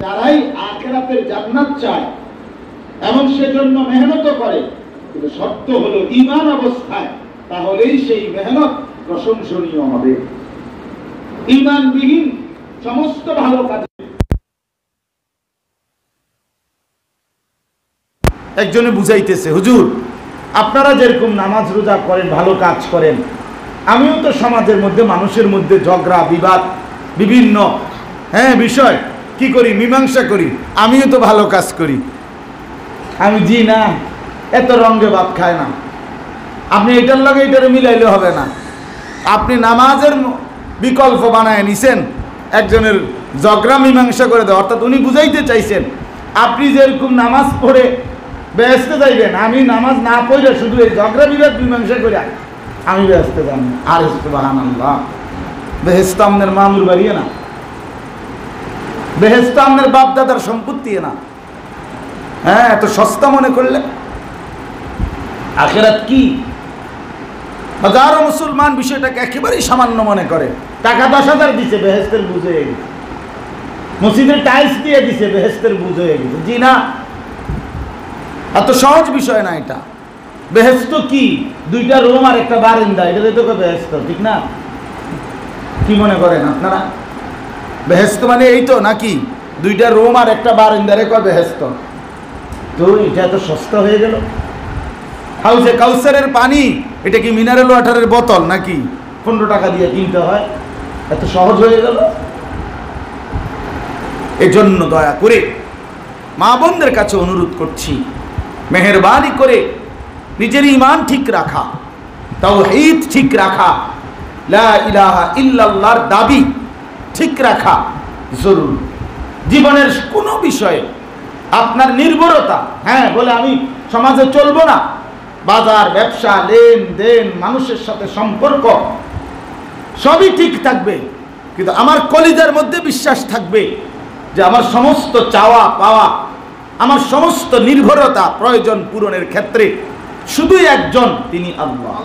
যারাই আখিরাতের জান্নাত চায় এবং সেজন্য মেহনত করে, কিন্তু শর্ত হলো ঈমান অবস্থায়, তাহলেই সেই মেহনত প্রশংসনীয় হবে। ঈমানবিহীন সমস্ত ভালো কাজ। একজনে বুঝাইতেছে, হুজুর আপনারা যেরকম নামাজ রোজা করেন, ভালো কাজ করেন, আমিও তো সমাজের মধ্যে মানুষের মধ্যে ঝগড়া বিবাদ বিভিন্ন বিষয় কি করি, মীমাংসা করি, আমিও তো ভালো কাজ করি। আমি জি না, এত রঙে ভাত খায় না, আপনি এটার লগে এটারে মিলাইলে হবে না। আপনি নামাজের বিকল্প বানায় নিছেন একজনের ঝগড়া মীমাংসা করে দেওয়া, অর্থাৎ উনি বুঝাইতে চাইছেন আপনি যেরকম নামাজ পড়ে বেহেশতে যাইবেন, আমি নামাজ না পড়লে শুধু এই ঝগড়া বিবাদ মীমাংসা করে আমি বেহেশতে যাব না। আর সুবহানাল্লাহ, বেহেশত আপনার মামুর বাড়িয়ে না, বেহেশত আপনার বাপ দাদার সম্পত্তি না। হ্যাঁ, এত সস্তা মনে করলে আখিরাত কি? হাজারো মুসলমান বিষয়টাকে একেবারেই সামান্য মনে করে। টাকা 10,000 দিছে, বেহেশতের বুঝ হয়ে গেছে। মসজিদের টাইলস দিয়ে দিছে, বেহেশতের বুঝ হয়ে গেছে। জি না, এত সহজ বিষয় না এটা। বেহেশত কি? 2টা রুম আর একটা বারান্দা, এটাতে তো বেহেশত, ঠিক না? কি মনে করেন আপনারা? বেহেশত মানে এই তো নাকি? 2টা রুম আর একটা বারান্দারে কয় বেহেশত? তো এটা এত সস্তা হয়ে গেল। হাউসে কাউসারের পানি, এটা কি মিনারেল ওয়াটারের বোতল নাকি 15 টাকা দিয়ে কিনতে হয়? এত সহজ হয়ে গেল। এজন্য দয়া করে মা বোনদের কাছে অনুরোধ করছি, মেহেরবানি করে নিজের ঈমান ঠিক রাখা, তাওহীদ ঠিক রাখা, লা ইলাহা ইল্লাল্লাহর দাবি ঠিক রাখা জরুরি। জীবনের কোনো বিষয়ে আপনার নির্ভরতা, বলে আমি সমাজে চলবো না, বাজার ব্যবসা লেনদেন মানুষের সাথে সম্পর্ক সবই ঠিক থাকবে, কিন্তু আমার কলিজার মধ্যে বিশ্বাস থাকবে যে আমার সমস্ত চাওয়া পাওয়া, আমার সমস্ত নির্ভরতা প্রয়োজন পূরণের ক্ষেত্রে শুধুই একজন, তিনি আল্লাহ।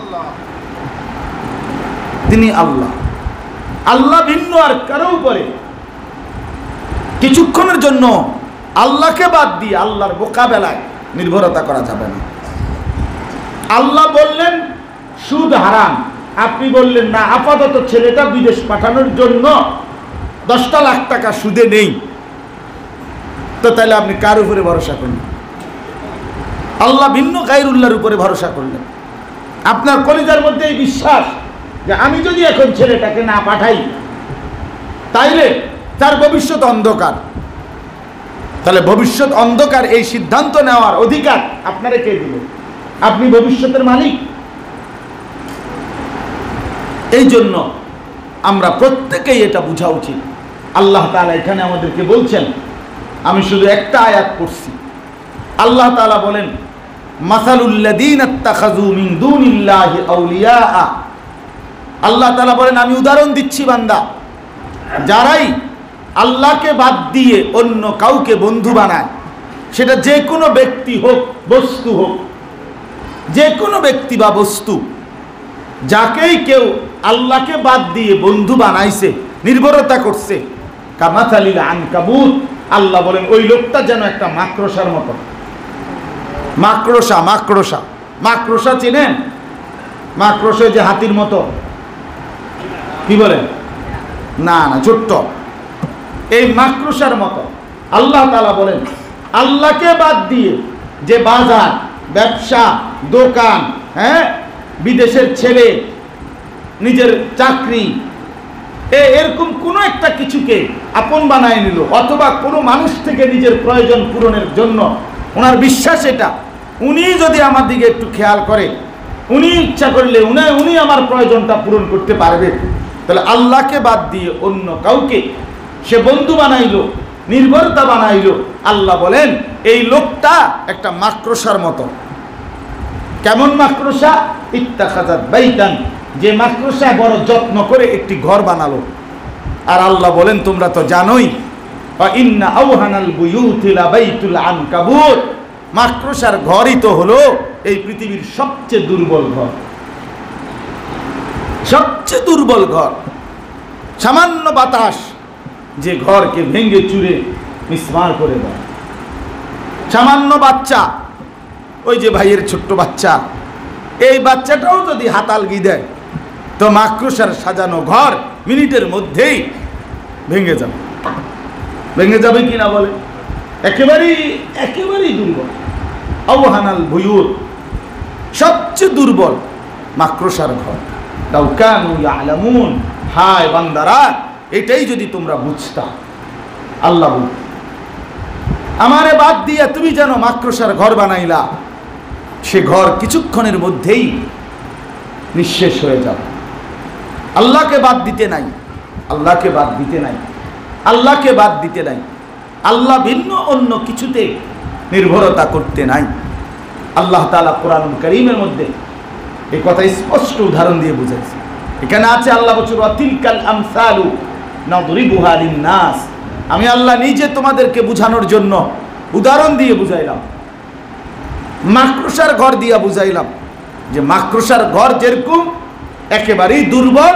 তিনি আল্লাহ, আল্লাহ ভিন্ন আর কারো উপরে কিছুক্ষণের জন্য আল্লাহকে বাদ দিয়ে আল্লাহর মোকাবেলায় নির্ভরতা করা যাবে না। আল্লাহ বললেন সুদ হারাম, আপনি বললেন না, আপাতত ছেলেটা বিদেশ পাঠানোর জন্য 10টা লাখ টাকা সুদে নেই, তো তাহলে আপনি কার উপরে ভরসা করলেন? আল্লাহ ভিন্ন গায়রুল্লাহর উপরে ভরসা করলেন। আপনার কলিজার মধ্যে এই বিশ্বাস যে আমি যদি এখন ছেলেটাকে না পাঠাই তাইলে তার ভবিষ্যৎ অন্ধকার, তাহলে ভবিষ্যৎ অন্ধকার, এই সিদ্ধান্ত নেওয়ার অধিকার আপনারা কে দিল? আপনি ভবিষ্যতের মালিক। এই জন্য আমরা প্রত্যেকেই এটা বোঝা উচিত। আল্লাহ তাআলা এখানে আমাদেরকে বলছেন, আমি শুধু একটা আয়াত পড়ছি। আল্লাহ তাআলা বলেন, মাসালুল্লাযীনা ইত্তাখাযু মিন দুনিল্লাহি আউলিয়া। আল্লাহ তাআলা বলেন, আমি উদাহরণ দিচ্ছি বান্দা, যারাই আল্লাহকে বাদ দিয়ে অন্য কাউকে বন্ধু বানায়, সেটা যে কোনো ব্যক্তি হোক বস্তু হোক, যে কোনো ব্যক্তি বা বস্তু, যাকেই কেউ আল্লাহকে বাদ দিয়ে বন্ধু বানাইছে, নির্ভরতা করছে, কামাথালিল আনকাবুত, আল্লাহ বলেন ওই লোকটা যেন একটা মাকড়সার মতো। মাকড়সা, মাকড়সা, মাকড়সা চেনেন? মাকড়সা যে হাতির মতো, কি বলেন? না না, ছোট্ট, এই মাকড়সার মতো। আল্লাহ তাআলা বলেন, আল্লাহকে বাদ দিয়ে যে বাজার ব্যবসা দোকান, বিদেশের ছেলে, নিজের চাকরি, এরকম কোনো একটা কিছুকে আপন বানায় নিল, অথবা কোনো মানুষ থেকে নিজের প্রয়োজন পূরণের জন্য ওনার বিশ্বাস এটা, উনি যদি আমার দিকে একটু খেয়াল করে, উনি ইচ্ছা করলে উনি আমার প্রয়োজনটা পূরণ করতে পারবে, তাহলে আল্লাহকে বাদ দিয়ে অন্য কাউকে সে বন্ধু বানাইলো, নির্ভরতা বানাইলো। আল্লাহ বলেন এই লোকটা একটা মাকড়সার মতো। কেমন মাকড়সা? ইত্তাখাযাত বাইতান, যে মাকড়সা বড় যত্ন করে একটি ঘর বানালো। আর আল্লাহ বলেন তোমরা তো জানোই, ইন্না আওহানাল বুয়ুতি লাবাইতুল আনকাবুত, মাকড়সার ঘরই তো হলো এই পৃথিবীর সবচেয়ে দুর্বল ঘর। সবচেয়ে দুর্বল ঘর। সামান্য বাতাস যে ঘরকে ভেঙে চুরে মিসমার করে দেয়। সামান্য বাচ্চা, ওই যে ভাইয়ের ছোট্ট বাচ্চা, এই বাচ্চাটাও যদি হাতালগি দেয় তো মাকড়সার সাজানো ঘর মিনিটের মধ্যেই ভেঙে যাবে। ভেঙে যাবে কিনা বলে? একেবারেই দুর্বল। আওহানাল বুয়ুত, সবচেয়ে দুর্বল মাকড়সার ঘর। লাউ কানু ইয়ালামুন, হায় বান্দারা, এটাই যদি তোমরা বুঝতা। আল্লাহ বল, আমারে বাদ দিয়া তুমি যেন মাকড়সার ঘর বানাইলা, সে ঘর কিছুক্ষণের মধ্যেই নিঃশেষ হয়ে যাবে। আল্লাহকে বাদ দিতে নাই, আল্লাহকে বাদ দিতে নাই, আল্লাহকে বাদ দিতে নাই, আল্লাহ ভিন্ন অন্য কিছুতে নির্ভরতা করতে নাই। আল্লাহ তাআলা কোরআনুল কারীমের মধ্যে এই কথা স্পষ্ট উদাহরণ দিয়ে বুঝাইছে। এখানে আছে আল্লাহ বলছে ওয়াতিলকাল আমসালু নাদরিবুহা লিন-নাস, আমি আল্লাহ নিজে তোমাদেরকে বোঝানোর জন্য উদাহরণ দিয়ে বুঝাইলাম, মাকড়সার ঘর দিয়া বুঝাইলাম যে মাকড়সার ঘর যেরকম একেবারেই দুর্বল,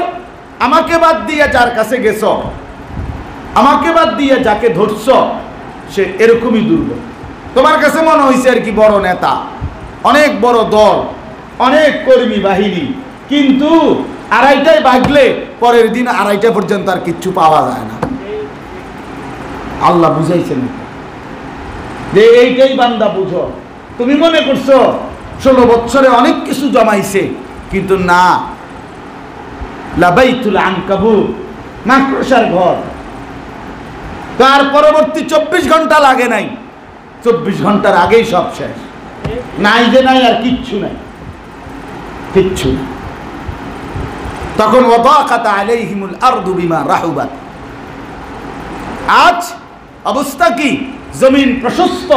আমাকে বাদ দিয়ে যার কাছে গেছ, আমাকে বাদ দিয়ে যাকে ধরছ, সে এরকমই দুর্বল। তোমার কাছে মনে হয়েছে আর কি বড় নেতা, অনেক বড় দল, অনেক কর্মী বাহিনী, কিন্তু আড়াইটায় বাজলে পরের দিন আড়াইটা পর্যন্ত আর কিচ্ছু পাওয়া যায় না। আল্লাহ বুঝাইছেন যে এইটাই বান্দা বুঝো। তুমি মনে করছো 16 বছরে অনেক কিছু জমাইছে, কিন্তু না, লাবাইতুল আনকাবুত, মাকড়সার ঘর। তার পরবর্তী 24 ঘন্টা লাগে নাই, 24 ঘন্টার আগেই সব শেষ। নাই যে নাই, আর কিচ্ছু নাই, কিচ্ছু না। তখন ওয়াদাকাত আলাইহিমুল আরদু বিমা রাহুবাত। আজ অবস্থা কি? জমিন প্রশস্ত,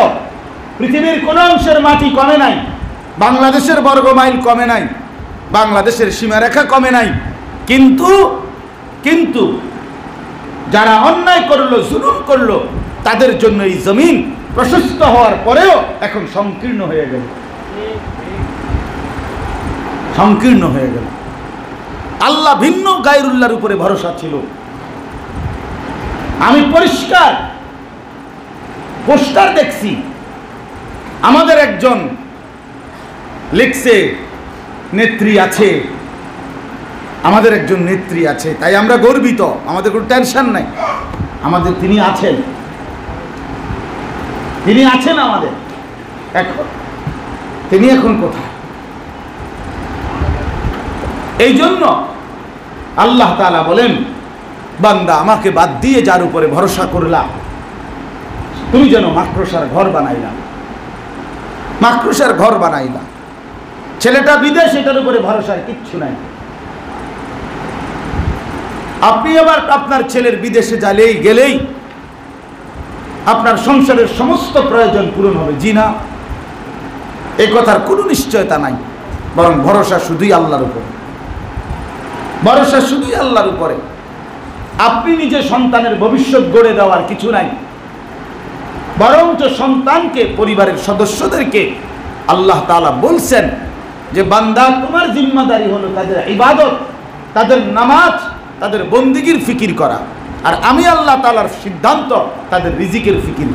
পৃথিবীর কোন অংশের মাটি কমে নাই, বাংলাদেশের বর্গ মাইল কমে নাই, বাংলাদেশের সীমারেখা কমে নাই, কিন্তু যারা অন্যায় করলো, জুলুম করলো, তাদের জন্য এই জমিন প্রশস্ত হওয়ার পরেও এখন সংকীর্ণ হয়ে গেল, সংকীর্ণ হয়ে গেল। আল্লাহ ভিন্ন গায়রুল্লাহর উপরে ভরসা ছিল। আমি পরিষ্কার পোস্টার দেখছি, আমাদের একজন লিখছে নেত্রী আছে, আমাদের একজন নেত্রী আছে, তাই আমরা গর্বিত, আমাদের কোনো টেনশন নাই। আমাদের তিনি আছেন, তিনি আছেন আমাদের। এখন তিনি এখন কোথায়? এই জন্য আল্লাহ তাআলা বলেন, বান্দা আমাকে বাদ দিয়ে যার উপরে ভরসা করলা, তুমি যেন মাকড়সার ঘর বানাইলা, মাকড়সার ঘর বানাইলা। ছেলেটা বিদেশ, এটার উপরে ভরসার কিচ্ছু নাই। আপনি আবার আপনার ছেলের বিদেশে গেলেই আপনার সংসারের সমস্ত প্রয়োজন পূরণ হবে, জি না? এই কথার কোনো নিশ্চয়তা নাই, বরং ভরসা শুধুই আল্লাহর উপরে, ভরসা শুধুই আল্লাহর উপরে। আপনি নিজে সন্তানের ভবিষ্যৎ গড়ে দেওয়ার কিছু নাই, বরঞ্চ সন্তানকে, পরিবারের সদস্যদেরকে আল্লাহ তাআলা বলছেন যে বান্দা তোমার জিম্মাদারি হলো তাদের ইবাদত, তাদের নামাজ, তাদের বন্দিগির ফিকির করা, আর আমি আল্লাহ তাআলার সিদ্ধান্ত তাদের রিজিকের ফিকির।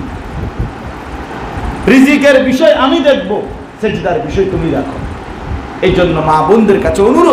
রিজিকের বিষয় আমি দেখব, সেজদার বিষয় তুমি রাখো। এই জন্য মা বোনদের কাছে অনুরোধ,